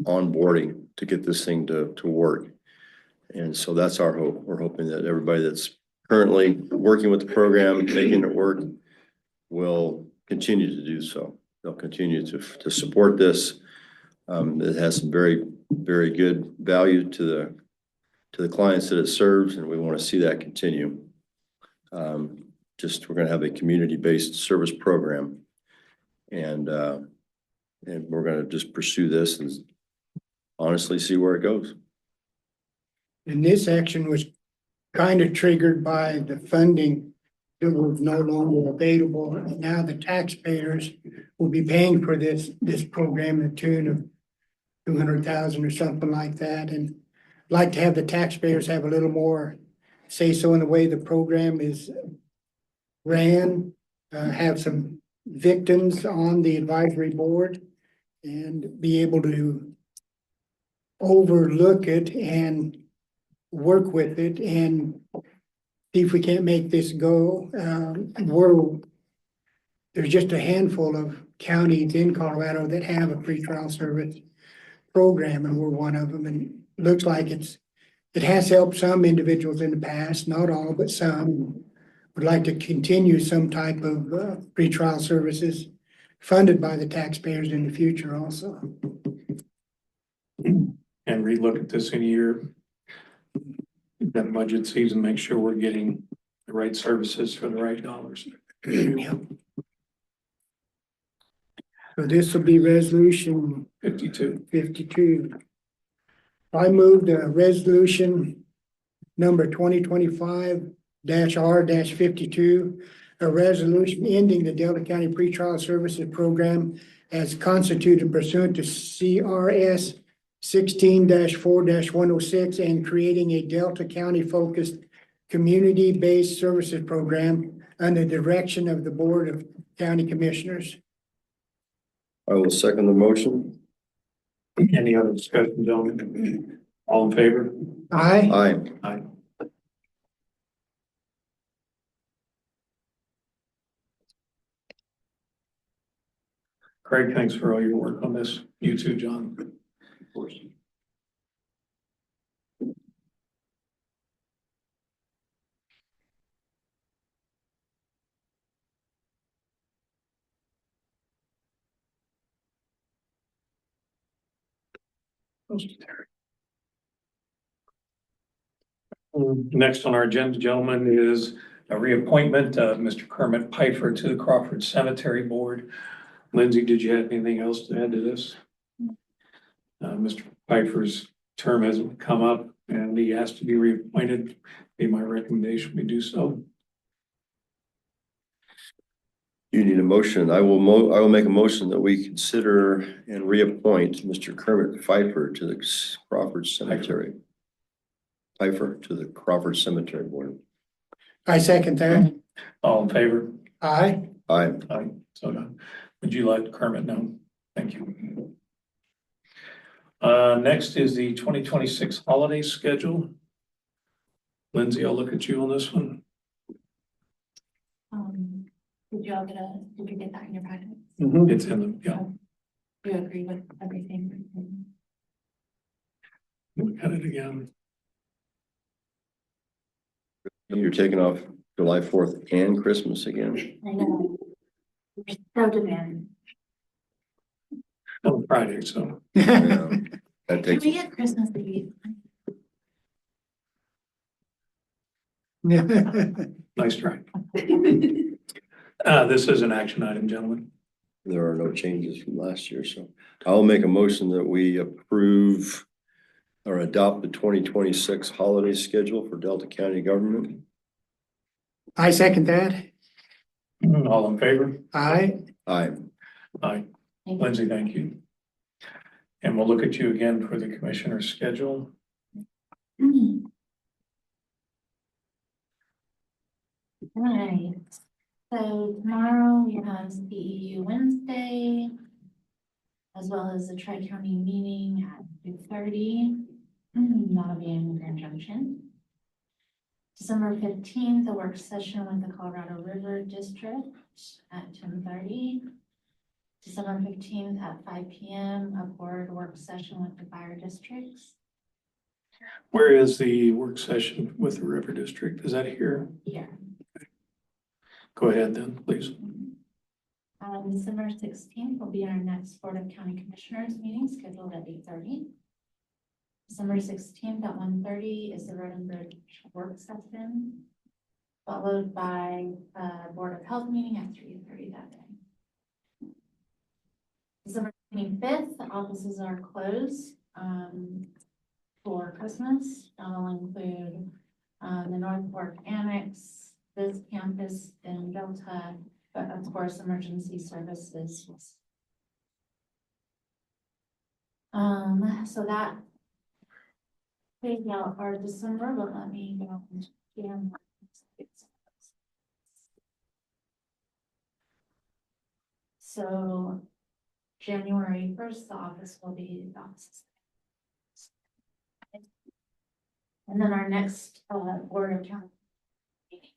onboarding to get this thing to work. And so that's our hope. We're hoping that everybody that's currently working with the program, making it work, will continue to do so. They'll continue to support this. It has some very, very good value to the clients that it serves, and we want to see that continue. We're going to have a community-based service program, and we're going to just pursue this and honestly see where it goes. And this action was kind of triggered by the funding that was no longer available. And now the taxpayers will be paying for this program in the tune of 200,000 or something like that. And I'd like to have the taxpayers have a little more say so in the way the program is ran, have some victims on the advisory board and be able to overlook it and work with it and see if we can't make this go. There's just a handful of counties in Colorado that have a pretrial service program, and we're one of them. And it looks like it has helped some individuals in the past, not all, but some. Would like to continue some type of pretrial services funded by the taxpayers in the future also. And relook at this in a year, that budget season, make sure we're getting the right services for the right dollars. Yeah. So this will be resolution 52. I moved resolution number 2025-R-52, a resolution ending the Delta County Pretrial Services Program as constituted pursuant to CRS 16-4-106 and creating a Delta County focused community-based services program under the direction of the Board of County Commissioners. I will second the motion. Any other discussion, gentlemen? All in favor? Aye. Aye. Aye. Craig, thanks for all your work on this. You too, John. Of course. Next on our agenda, gentlemen, is a reappointment of Mr. Kermit Piper to the Crawford Cemetery Board. Lindsay, did you have anything else to add to this? Mr. Piper's term hasn't come up and he has to be reappointed. Be my recommendation we do so. You need a motion. I will make a motion that we consider and reappoint Mr. Kermit Pfeiffer to the Crawford Cemetery. Pfeiffer to the Crawford Cemetery Board. I second that. All in favor? Aye. Aye. Aye. So done. Would you let Kermit know? Thank you. Next is the 2026 holiday schedule. Lindsay, I'll look at you on this one. Did you get that in your packet? It's in the, yeah, Do you agree with everything? look at it again. You're taking off July 4th and Christmas again. I know. You're so demanding. On Friday, so. Yeah. That Can takes, we get Christmas Eve? Nice try. This is an action item, gentlemen. there are no changes from last year, so I'll make a motion that we approve or adopt the 2026 holiday schedule for Delta County government. I second that. All in favor? Aye. Aye. Aye. Lindsay, thank you. And we'll look at you again for the commissioner's schedule. Right, so tomorrow we have CEU Wednesday, as well as the Tri-County meeting at 2:30. That'll be in Grand Junction. December 15th, a work session with the Colorado River District at 10:30. December 15th at 5 p.m., a board work session with the fire districts. Where is the work session with the River District? Is that here? Here. Go ahead then, please. December 16th will be our next Board of County Commissioners meeting scheduled at 8:30. December 16th at 1:30 is the Road and Bridge work session, followed by a Board of Health meeting at 3:30 that day. December 25th, the offices are closed for Christmas. That'll include the North Fork Annex, this campus in Delta, but of course, emergency services. So that plays out our December, but let me go. So January 1st, the office will be the office. And then our next Board of County meeting,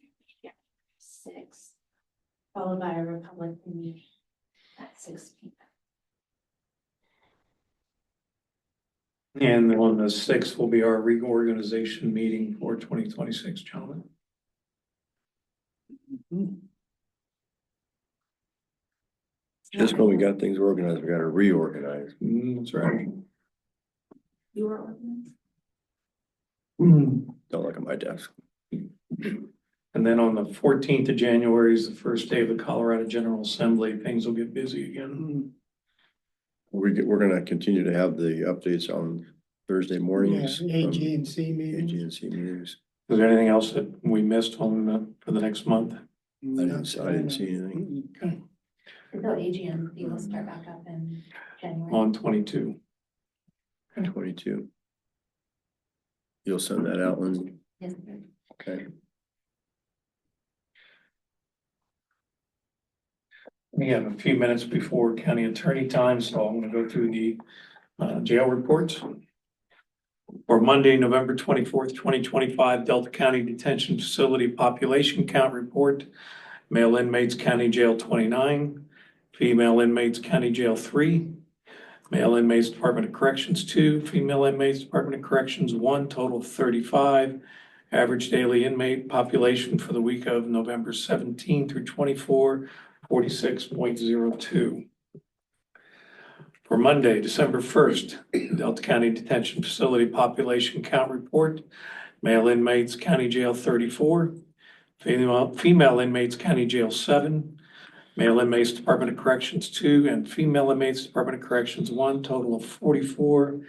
6, followed by a Republican meeting at 6 p.m. And on the 6th will be our reorganization meeting for 2026, gentlemen. Just when we got things organized, we gotta reorganize. That's right. You were organized? Don't look at my desk. And then on the 14th of January is the first day of the Colorado General Assembly. Things will get busy again. We're gonna continue to have the updates on Thursday mornings. Yeah, AG&C meetings. AG&C meetings. Is there anything else that we missed on for the next month? I didn't see anything. Okay. So AGM will start back up in January. On 22. 22. You'll send that out, Lindsay? Yes, sir. Okay. We have a few minutes before county attorney time, so I'm going to go through the jail reports. For Monday, November 24th, 2025, Delta County Detention Facility Population Count Report. Male inmates, County Jail 29. Female inmates, County Jail 3. Male inmates, Department of Corrections 2. Female inmates, Department of Corrections 1, total of 35. Average daily inmate population for the week of November 17 through 24, 46.02. For Monday, December 1st, Delta County Detention Facility Population Count Report. Male inmates, County Jail 34. Female inmates, County Jail 7. Male inmates, Department of Corrections 2, and female inmates, Department of Corrections 1, total of 44.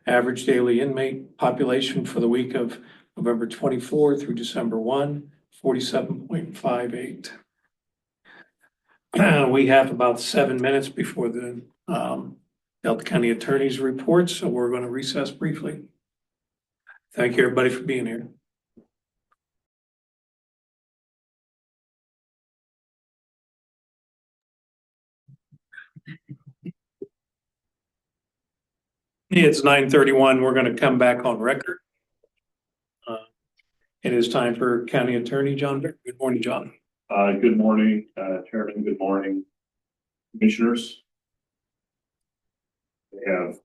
Average daily inmate population for the week of November 24 through December 1, 47.58. We have about 7 minutes before the Delta County Attorney's report, so we're going to recess briefly. Thank you, everybody, for being here. It's 9:31. We're going to come back on record. It is time for County Attorney John Bear. Good morning, John. Good morning, Chairman. Good morning, Commissioners. We have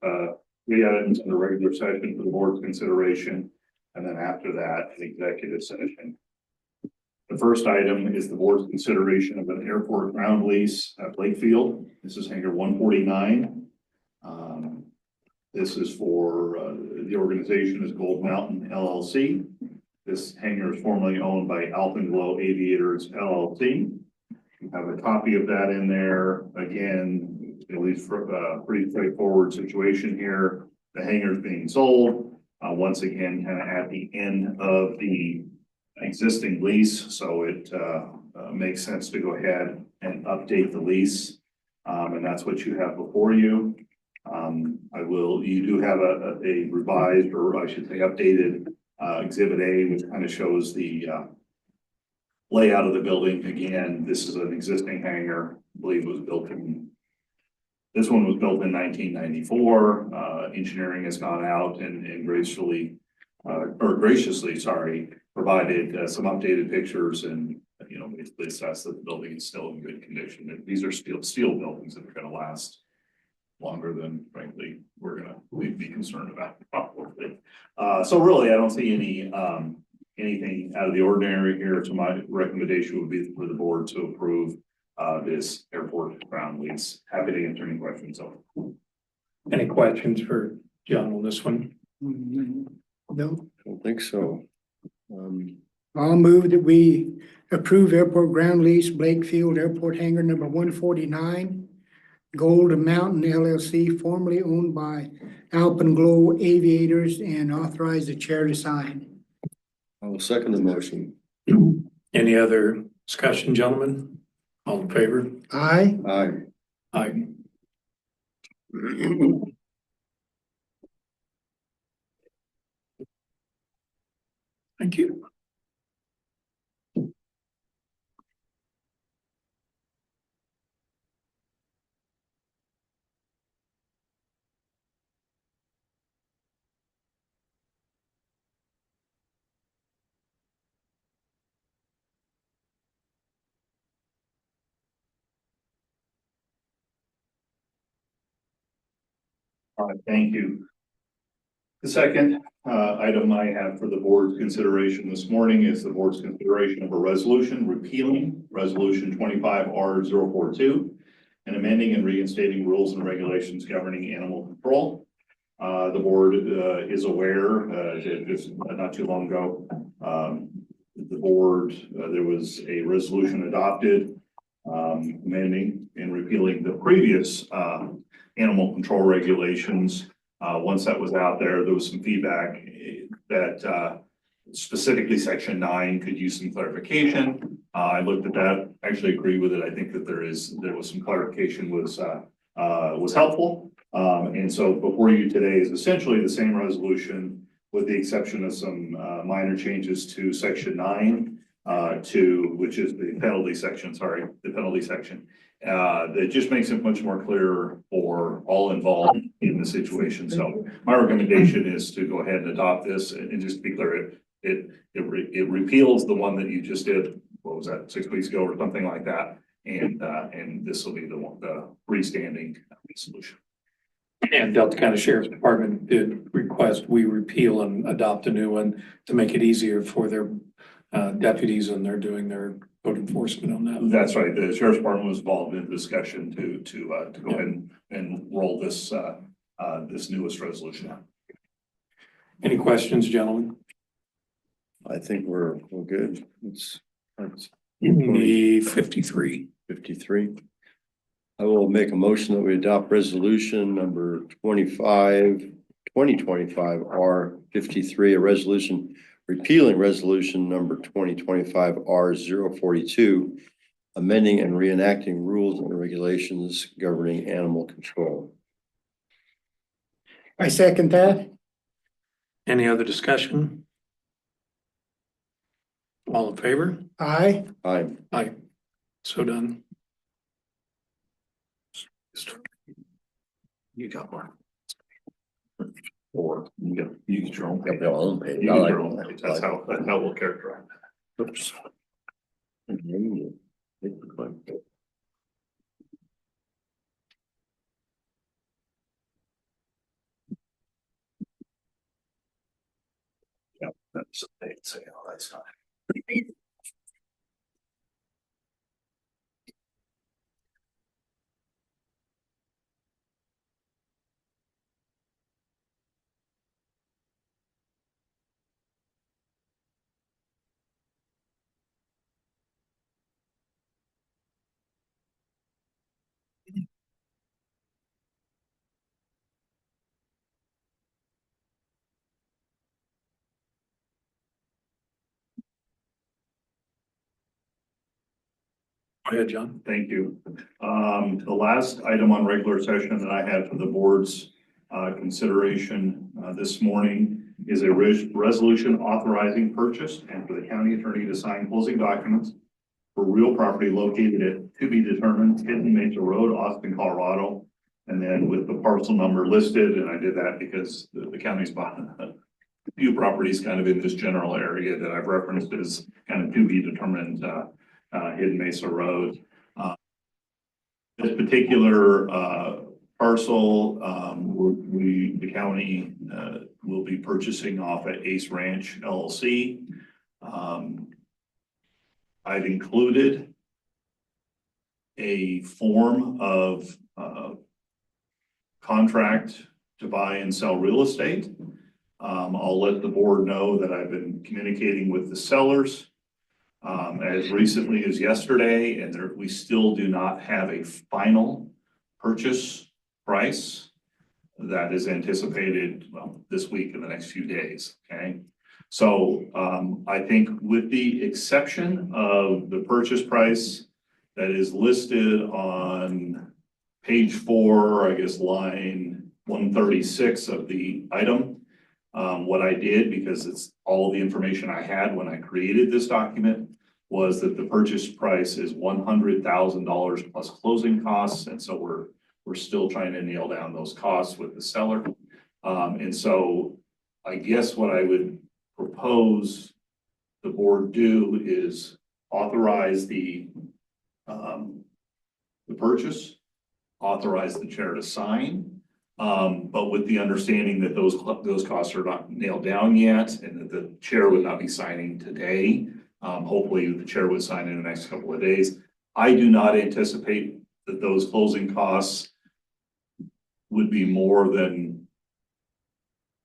3 items in the regular session for the board's consideration, and then after that, an executive session. The first item is the board's consideration of an airport ground lease at Lakefield. This is hangar 149. This is for the organization is Gold Mountain LLC. This hangar is formerly owned by Alpenglow Aviators LLC. You have a copy of that in there. Again, at least for a pretty straightforward situation here. The hangar is being sold. Once again, kind of at the end of the existing lease. So it makes sense to go ahead and update the lease. And that's what you have before you. You do have a revised, or I should say updated, exhibit A, which kind of shows the, layout of the building. Again, this is an existing hangar, I believe it was built this one was built in 1994. Engineering has gone out and graciously, sorry, provided some updated pictures and, basically assessed that the building is still in good condition. These are steel buildings that are gonna last longer than frankly, we'd be concerned about probably. So really, I don't see anything out of the ordinary here. So my recommendation would be for the board to approve this airport ground lease. Happy to answer any questions. Any questions for John on this one? No, I don't think so. I'll move that we approve airport ground lease Blake Field Airport Hangar number 149, Golden Mountain LLC, formerly owned by Alpenglow Aviators, and authorize the chair to sign. I will second the motion. Any other discussion, gentlemen? All in favor? Aye. Aye. Aye. Thank you. All right, thank you. The second item I have for the board's consideration this morning is the board's consideration of a resolution repealing Resolution 25R042 and amending and reinstating rules and regulations governing animal control. The board is aware just not too long ago, the board, there was a resolution adopted amending and repealing the previous animal control regulations. Once that was out there, there was some feedback that specifically Section 9 could use some clarification. I looked at that, actually agree with it. I think that there was some clarification was helpful. And so before you today is essentially the same resolution with the exception of some minor changes to Section 9 which is the penalty section, that just makes it much more clear for all involved in the situation. So my recommendation is to go ahead and adopt this and just to be clear, it repeals the one that you just did, what was that, 6 weeks ago or something like that. And this will be the freestanding solution. And Delta County Sheriff's Department did request we repeal and adopt a new one to make it easier for their deputies and they're doing their code enforcement on that. That's right. The Sheriff's Department was involved in discussion to go ahead and roll this this newest resolution out. Any questions, gentlemen? I think we're good. It's The 53. 53. I will make a motion that we adopt resolution number 2025 R53, a resolution repealing resolution number 2025 R042, amending and reenacting rules and regulations governing animal control. I second that. Any other discussion? All in favor? Aye. Aye. Aye. So done. You got one. Or you can use your own Got page. their own page. You I use like your own that. page. That's how we'll characterize that. Oops. Yeah, that's they'd say, oh, that's not. Go ahead, John. Thank you. The last item on regular session that I had for the board's consideration this morning is a resolution authorizing purchase and for the county attorney to sign closing documents for real property located at to be determined Hidden Mesa Road, Austin, Colorado. And then with the parcel number listed, and I did that because the county's bought a few properties kind of in this general area that I've referenced as kind of to be determined Hidden Mesa Road. This particular parcel, the county will be purchasing off at Ace Ranch LLC. I've included a form of contract to buy and sell real estate. I'll let the board know that I've been communicating with the sellers as recently as yesterday, and we still do not have a final purchase price that is anticipated, well, this week in the next few days, okay? So I think with the exception of the purchase price that is listed on page 4, I guess line 136 of the item, what I did, because it's all the information I had when I created this document, was that the purchase price is $100,000 plus closing costs. And so we're still trying to nail down those costs with the seller. And so I guess what I would propose the board do is authorize the purchase, authorize the chair to sign, but with the understanding that those costs are not nailed down yet, and that the chair would not be signing today. Hopefully the chair would sign in the next couple of days. I do not anticipate that those closing costs would be more than,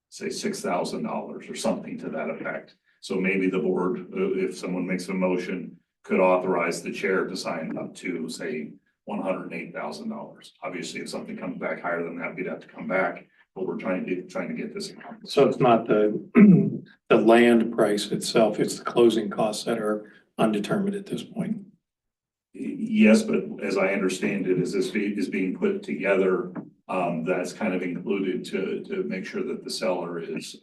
say, $6,000 or something to that effect. So maybe the board, if someone makes a motion, could authorize the chair to sign up to, say, $108,000. Obviously, if something comes back higher than that, we'd have to come back, but we're trying to get this accomplished. So it's not the land price itself, it's the closing costs that are undetermined at this point. Yes, but as I understand it, as this is being put together, that's kind of included to make sure that the seller is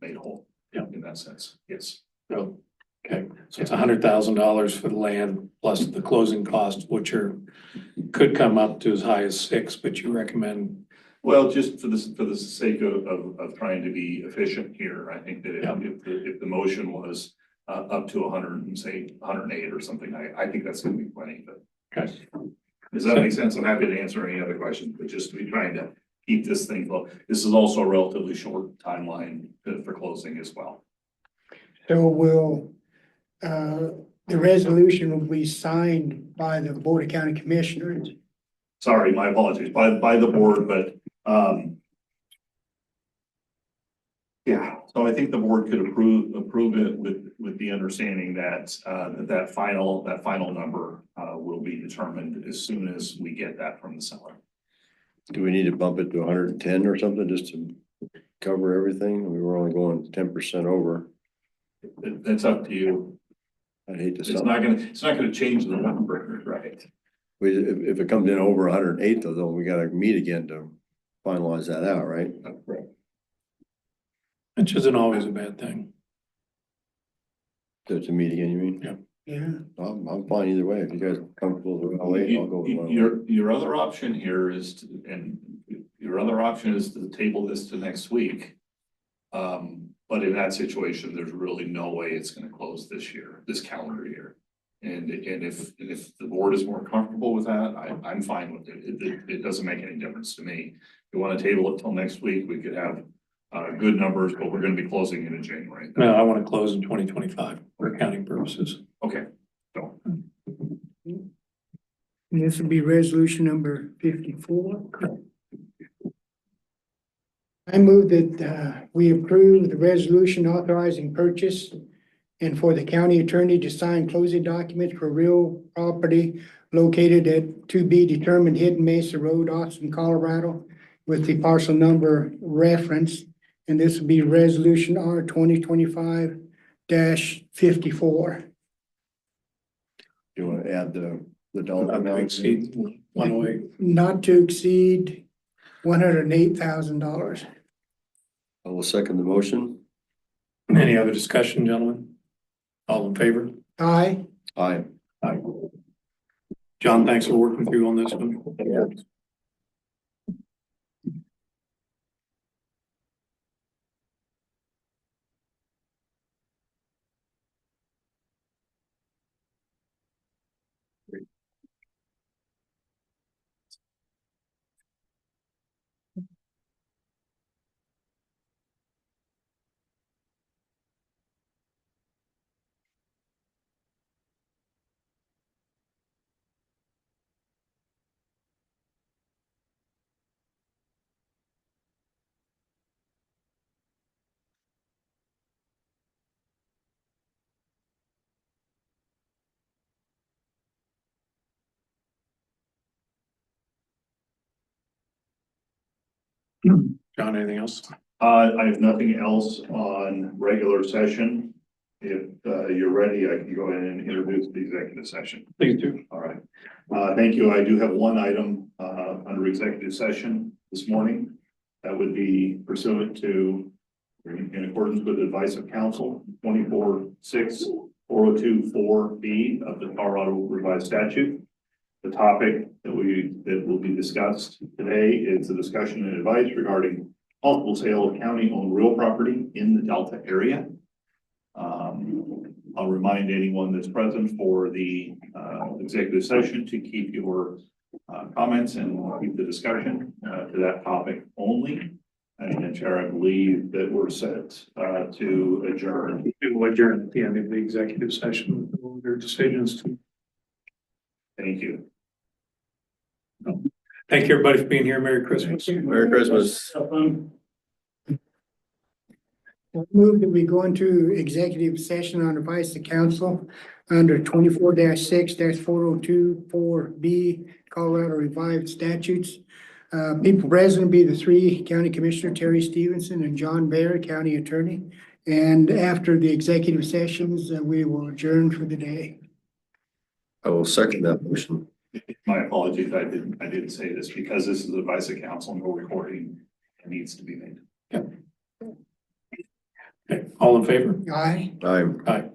made whole. Yeah. In that sense, yes. So, okay, so it's $100,000 for the land plus the closing costs, which could come up to as high as 6, but you recommend. Well, just for the sake of trying to be efficient here, I think that if the motion was up to 100 and say 108 or something, I think that's going to be plenty. But Okay. Does that make sense? I'm happy to answer any other questions, but just to be trying to keep this thing low. This is also a relatively short timeline for closing as well. So will, the resolution will be signed by the Board of County Commissioners? Sorry, my apologies, by the board, but yeah, so I think the board could approve it with the understanding that that final number will be determined as soon as we get that from the seller. Do we need to bump it to 110 or something just to cover everything? We were only going 10% over. It's up to you. I'd hate to It's sell. not gonna change the number, right? If it comes in over 108 though, we gotta meet again to finalize that out, right? Which isn't always a bad thing. To meet again, you mean? Yeah. Yeah. I'm fine either way. If you guys are comfortable with 108, I'll go with 108. Your other option here is to table this to next week. But in that situation, there's really no way it's gonna close this calendar year. And if the board is more comfortable with that, I'm fine with it. It doesn't make any difference to me. If you want to table it till next week, we could have good numbers, but we're gonna be closing it in January. No, I want to close in 2025 for accounting purposes. Okay, so And this will be resolution number 54. I move that we approve the resolution authorizing purchase and for the county attorney to sign closing documents for real property located at to be determined Hidden Mesa Road, Austin, Colorado, with the parcel number reference. And this will be resolution R 2025-54. you want to add the dollar Not to amount? exceed 108. Not to exceed $108,000. I will second the motion. Any other discussion, gentlemen? All in favor? Aye. Aye. Aye. John, thanks for working through on this one. John, anything else? I have nothing else on regular session. If you're ready, I can go ahead and introduce the executive session. Please do. All right. Thank you. I do have one item under executive session this morning. That would be pursuant to, in accordance with advice of counsel, 24-6-4024B of the Colorado Revised Statute. The topic that will be discussed today is the discussion and advice regarding multiple sale of county-owned real property in the Delta area. I'll remind anyone that's present for the executive session to keep your comments and keep the discussion to that topic only. And Chair, I believe that we're set to adjourn. We will adjourn at the end of the executive session. Their decisions. Thank you. Thank you, everybody, for being here. Merry Christmas. Merry Christmas. Move that we go into executive session on advice of council under 24-6-4024B Colorado Revised Statutes. People present be the three County Commissioner Terry Stevenson and John Baer, County Attorney. And after the executive sessions, we will adjourn for the day. I will second that motion. My apologies, I didn't say this because this is advice of counsel, no recording needs to be made. Okay. All in favor? Aye. Aye. Aye.